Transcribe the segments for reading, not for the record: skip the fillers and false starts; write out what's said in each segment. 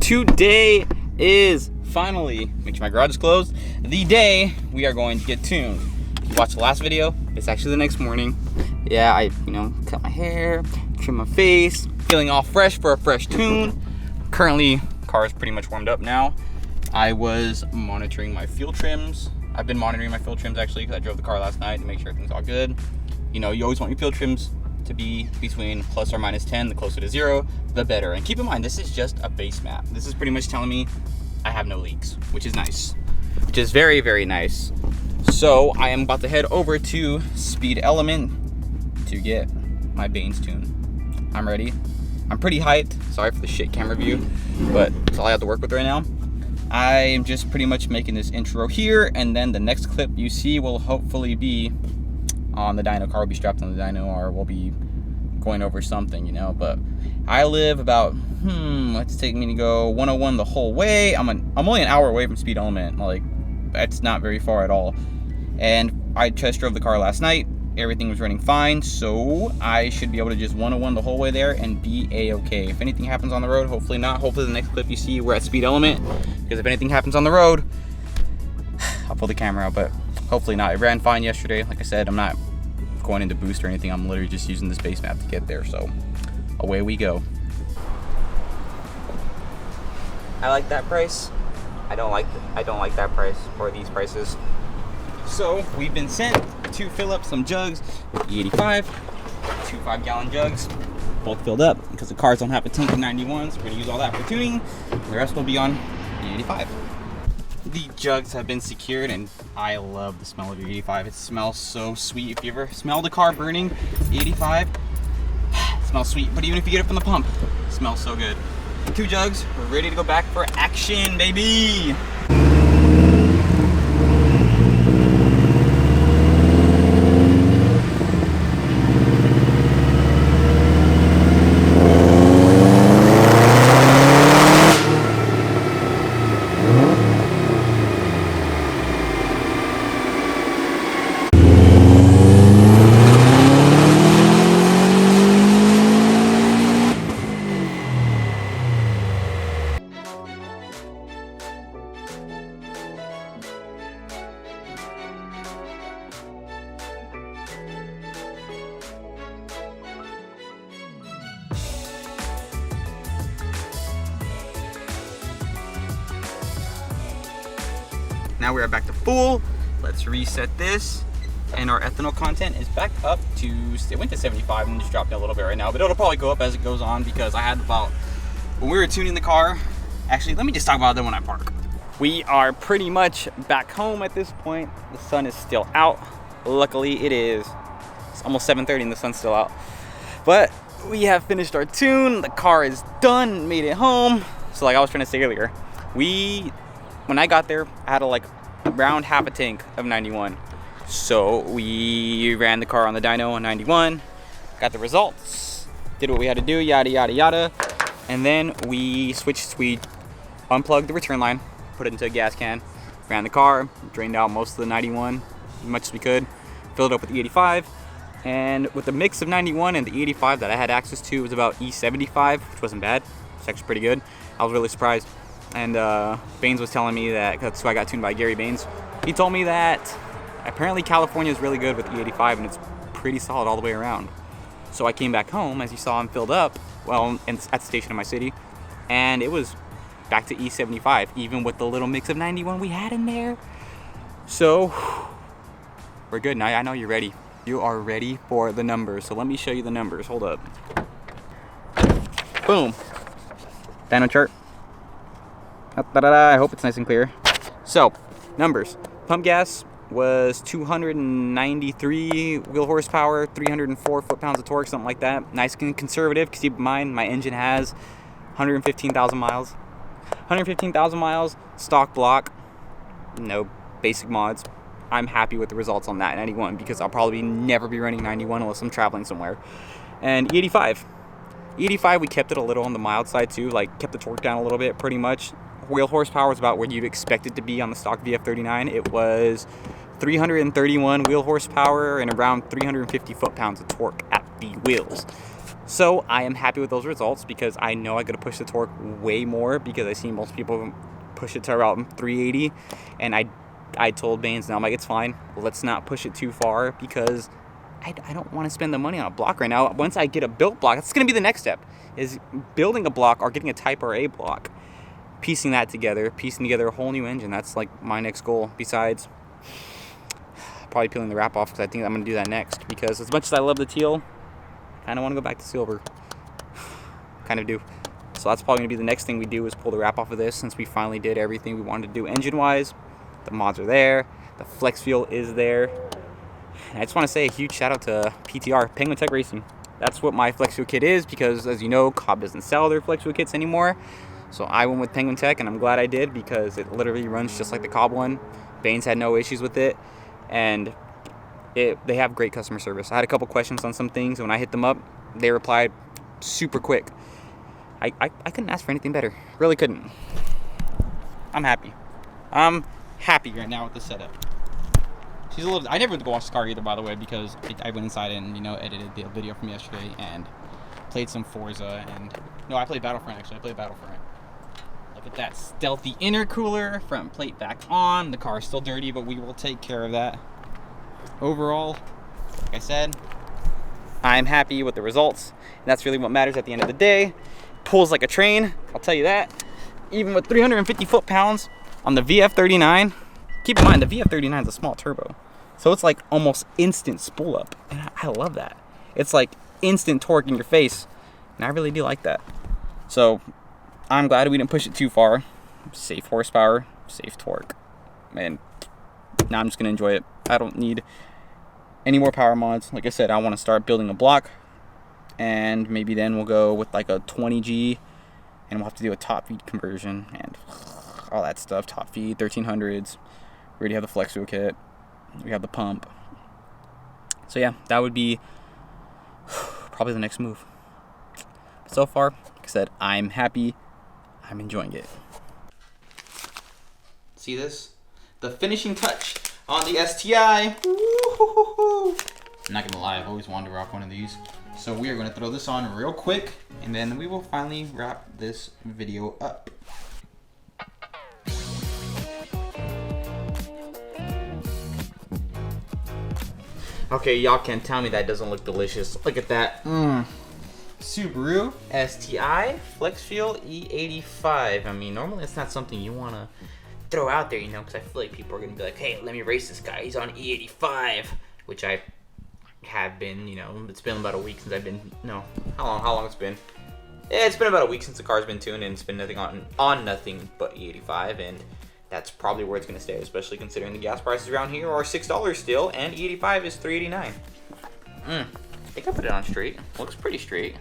Today is finally, make sure my garage is closed, the day we are going to get tuned. If you watched the last video, it's actually the next morning. Yeah, I, cut my hair, trim my face, feeling all fresh for a fresh tune. Currently, car is pretty much warmed up now. I was monitoring my fuel trims. I've been monitoring my fuel trims actually because I drove the car last night to make sure everything's all good. You always want your fuel trims to be between plus or minus 10. The closer to 0, the better. And keep in mind, this is just a base map. This is pretty much telling me I have no leaks, which is nice, which is very, very nice. So I am about to head over to Speed Element to get my Banes tune. I'm ready. I'm pretty hyped. Sorry for the shit camera view, but that's all I have to work with right now. I'm just pretty much making this intro here, and then the next clip you see will hopefully be on the dyno. Car will be strapped on the dyno, or we'll be going over something, but I live about let's take me to go 101 the whole way. I'm only an hour away from Speed Element. Like, that's not very far at all. And I test drove the car last night. Everything was running fine, so I should be able to just 101 the whole way there and be a-okay. If anything happens on the road, hopefully not. Hopefully the next clip you see, we're at Speed Element, because if anything happens on the road, I'll pull the camera out, but hopefully not. It ran fine yesterday. Like I said, I'm not going into boost or anything. I'm literally just using this base map to get there, so away we go. I like that price. I don't like that price, or these prices. So we've been sent to fill up some jugs with E85, 2 5-gallon jugs, both filled up because the cars don't have a tank of 91, so we're gonna use all that for tuning. The rest will be on E85. The jugs have been secured, and I love the smell of your E85. It smells so sweet. If you ever smell the car burning E85, it smells sweet. But even if you get it from the pump, it smells so good. 2 jugs, we're ready to go back for action, baby. Now we are back to full. Let's reset this, and our ethanol content is back up to, it went to 75 and just dropped a little bit right now, but it'll probably go up as it goes on, because I had about, when we were tuning the car, actually let me just talk about that when I park. We are pretty much back home at this point. The sun is still out. Luckily it's almost 7:30 and the sun's still out. But we have finished our tune. The car is done, made it home. So like I was trying to say earlier, when I got there, I had around half a tank of 91. So we ran the car on the dyno on 91, got the results, did what we had to do, yada, yada, yada. And then we unplugged the return line, put it into a gas can, ran the car, drained out most of the 91, as much as we could, filled it up with E85. And with the mix of 91 and the E85 that I had access to, it was about E75, which wasn't bad. It's actually pretty good. I was really surprised. And Banes was telling me that, that's who I got tuned by, Gary Banes. He told me that apparently California is really good with E85 and it's pretty solid all the way around. So I came back home, as you saw, and filled up, at the station in my city, and it was back to E75, even with the little mix of 91 we had in there. So we're good. Now I know you're ready. You are ready for the numbers. So let me show you the numbers. Hold up. Boom. Dyno chart. I hope it's nice and clear. So, numbers. Pump gas was 293 wheel horsepower, 304 foot-pounds of torque, something like that. Nice and conservative, because keep in mind, my engine has 115,000 miles. 115,000 miles, stock block, no basic mods. I'm happy with the results on that 91, because I'll probably never be running 91 unless I'm traveling somewhere. And E85. E85, we kept it a little on the mild side too, kept the torque down a little bit pretty much. Wheel horsepower is about where you'd expect it to be on the stock VF39. It was 331 wheel horsepower and around 350 foot-pounds of torque at the wheels. So I am happy with those results because I know I gotta push the torque way more because I see most people push it to around 380, and I told Baines, now I'm like, it's fine, let's not push it too far because I don't want to spend the money on a block right now. Once I get a built block, that's gonna be the next step, is building a block or getting a Type RA block, piecing that together, piecing together a whole new engine. That's like my next goal, besides probably peeling the wrap off, because I think I'm gonna do that next, because as much as I love the teal, I kind of want to go back to silver. Kind of do. So that's probably going to be the next thing we do, is pull the wrap off of this, since we finally did everything we wanted to do engine-wise. The mods are there. The flex fuel is there. And I just want to say a huge shout out to PTR, Penguin Tech Racing. That's what my flex fuel kit is, because as you know, Cobb doesn't sell their flex fuel kits anymore. So I went with Penguin Tech, and I'm glad I did, because it literally runs just like the Cobb one. Baines had no issues with it. And they have great customer service. I had a couple questions on some things, and when I hit them up, they replied super quick. I couldn't ask for anything better. Really couldn't. I'm happy. I'm happy right now with the setup. She's a little. I never went to go watch the car either, by the way, because I went inside and edited the video from yesterday and played some Forza, and no, I played Battlefront actually. I played Battlefront. Look at that stealthy intercooler, front plate back on. The car is still dirty, but we will take care of that. Overall, like I said, I'm happy with the results, and that's really what matters at the end of the day. Pulls like a train, I'll tell you that. Even with 350 foot-pounds on the VF39. Keep in mind, the VF39 is a small turbo, so it's like almost instant spool up, and I love that. It's like instant torque in your face, and I really do like that. So I'm glad we didn't push it too far. Safe horsepower, safe torque, and now I'm just gonna enjoy it. I don't need any more power mods. Like I said, I want to start building a block, and maybe then we'll go with like a 20G, and we'll have to do a top feed conversion and all that stuff. Top feed 1300s. We already have the flex fuel kit. We have the pump. So yeah, that would be probably the next move. But so far, like I said, I'm happy. I'm enjoying it. See this? The finishing touch on the STI. Woo-hoo-hoo-hoo. I'm not gonna lie, I've always wanted to rock one of these. So we are gonna throw this on real quick, and then we will finally wrap this video up. Okay, y'all can tell me that doesn't look delicious. Look at that. Subaru STI Flex Fuel E85. I mean, normally it's not something you wanna throw out there, because I feel like people are gonna be like, hey, let me race this guy, he's on E85, which I have been. It's been about a week since I've been, how long it's been. Yeah, it's been about a week since the car's been tuned, and it's been nothing on nothing but E85, and that's probably where it's gonna stay, especially considering the gas prices around here are $6 still, and E85 is $3.89. I think I put it on straight. Looks pretty straight.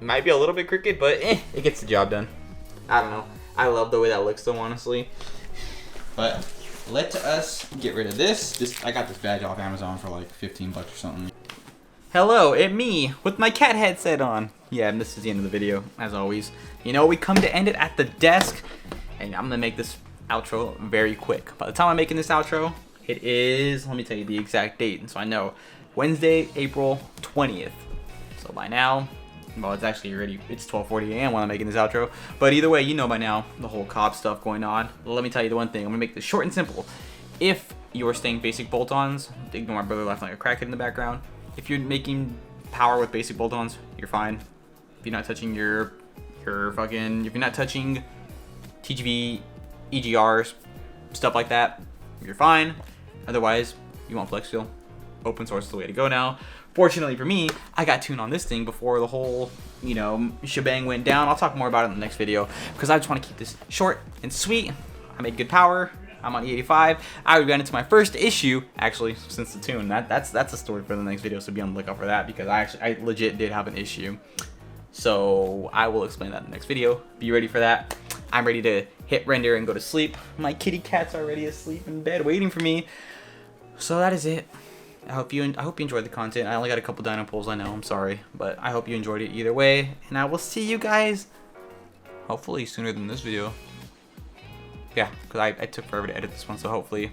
Might be a little bit crooked, but it gets the job done. I don't know. I love the way that looks though, honestly. But let us get rid of this. I got this badge off Amazon for like 15 bucks or something. Hello, it's me with my cat headset on. Yeah, and this is the end of the video, as always. We come to end it at the desk, and I'm gonna make this outro very quick. By the time I'm making this outro, it is, let me tell you the exact date, so I know, Wednesday, April 20th. So by now, well, it's actually already, it's 12:40 a.m. when I'm making this outro. But either way, by now, the whole Cobb stuff going on. Let me tell you the one thing, I'm gonna make this short and simple. If you're staying basic bolt-ons, ignore my brother laughing like a crackhead in the background. If you're making power with basic bolt-ons, you're fine. If you're not touching if you're not touching TGV, EGRs, stuff like that, you're fine. Otherwise, you want flex fuel. Open source is the way to go now. Fortunately for me, I got tuned on this thing before the whole, shebang went down. I'll talk more about it in the next video, because I just want to keep this short and sweet. I made good power. I'm on E85. I ran into my first issue, actually, since the tune. That's a story for the next video, so be on the lookout for that, because I legit did have an issue. So I will explain that in the next video. Be ready for that. I'm ready to hit render and go to sleep. My kitty cat's already asleep in bed waiting for me. So that is it. I hope you enjoyed the content. I only got a couple dyno pulls, I know, I'm sorry, but I hope you enjoyed it either way, and I will see you guys hopefully sooner than this video. Yeah, because I took forever to edit this one, so hopefully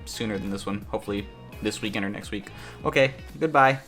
sooner than this one. Hopefully this weekend or next week. Okay, goodbye.